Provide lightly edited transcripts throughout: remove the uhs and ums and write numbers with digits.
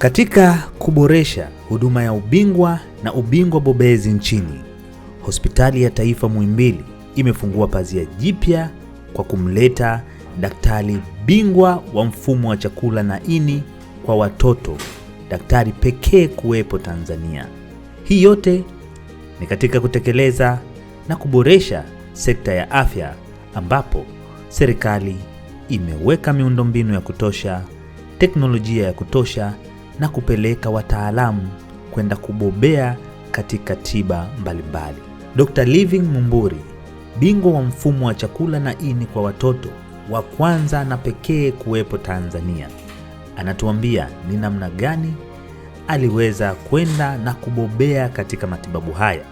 Katika kuboresha huduma ya ubingwa na ubingwa bobezi nchini, Hospitali ya Taifa Muhimbili imefungua pazia jipya kwa kumleta daktari bingwa wa mfumo wa chakula na ini kwa watoto, daktari pekee kuwepo Tanzania. Hii yote ni katika kutekeleza na kuboresha sekta ya afya, ambapo serikali imeweka miundombinu ya kutosha, teknolojia ya kutosha na kupeleka wataalamu kwenda kubobea katika tiba mbalimbali. Dr. Living Mumburi, bingwa wa mfumo wa chakula na ini kwa watoto wa kwanza na pekee kuwepo Tanzania, anatuambia ni namna gani aliweza kwenda na kubobea katika matibabu haya.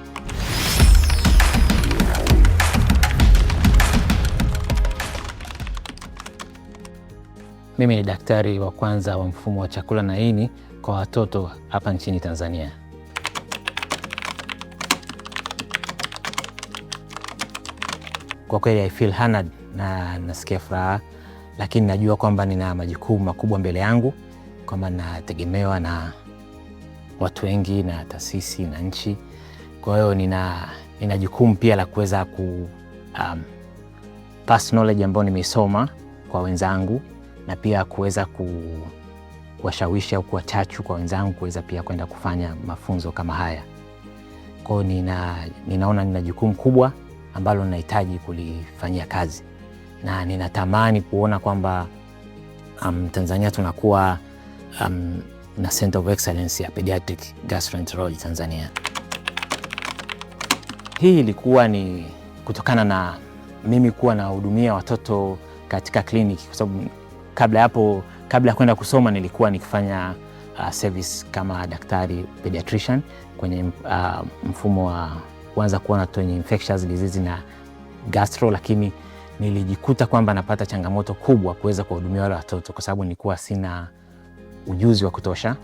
Mimi ni daktari wa kwanza wa mfumo wa chakula na ini kwa watoto hapa nchini Tanzania. Kwa kweli I feel honored na nasikia furaha, lakini najua kwamba nina majukumu makubwa mbele yangu, kwamba nategemewa na watu wengi na taasisi na nchi. Kwa hiyo nina jukumu pia la kuweza pass knowledge ambayo nimeisoma kwa wenzangu, na pia kuweza kuwashawishi au kuwachachu kwa wenzangu kuweza pia kwenda kufanya mafunzo kama haya. Kwa hiyo ninaona nina jukumu kubwa ambalo ninahitaji kulifanyia kazi, na ninatamani kuona kwamba Tanzania tunakuwa na Center of Excellence ya Pediatric Gastroenterology Tanzania. Hii ilikuwa ni kutokana na mimi kuwa nahudumia watoto katika kliniki, kwa sababu kabla ya kwenda kusoma nilikuwa nikifanya service kama daktari pediatrician kwenye mfumo wa kuanza kuona watoto wenye infectious disease na gastro, lakini nilijikuta kwamba napata changamoto kubwa kuweza kuhudumia wale watoto, kwa sababu nilikuwa sina ujuzi wa kutosha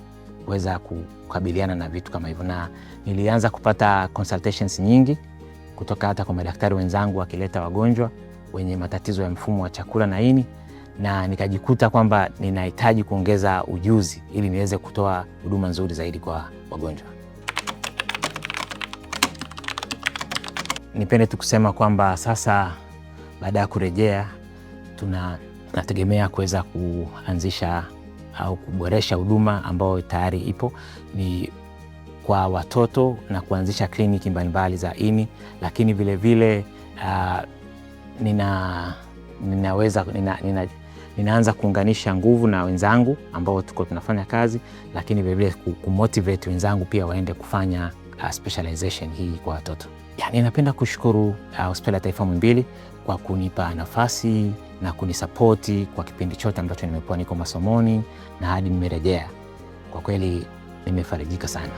kuweza kukabiliana na vitu kama hivyo, na nilianza kupata consultations nyingi kutoka hata kwa madaktari wenzangu wakileta wagonjwa wenye matatizo ya mfumo wa chakula na ini, na nikajikuta kwamba ninahitaji kuongeza ujuzi ili niweze kutoa huduma nzuri zaidi kwa wagonjwa. Nipende tu kusema kwamba sasa baada ya kurejea tunategemea kuweza kuanzisha au kuboresha huduma ambayo tayari ipo ni kwa watoto, na kuanzisha kliniki mbalimbali za ini, lakini vile vile ninaanza kuunganisha nguvu na wenzangu ambao tuko tunafanya kazi, lakini vile vile kumotivate wenzangu pia waende kufanya specialization hii kwa watoto. Ninapenda kushukuru Hospitali ya Taifa Muhimbili kwa kunipa nafasi na kunisapoti kwa kipindi chote ambacho nimekuwa niko masomoni na hadi nimerejea. Kwa kweli nimefarijika sana.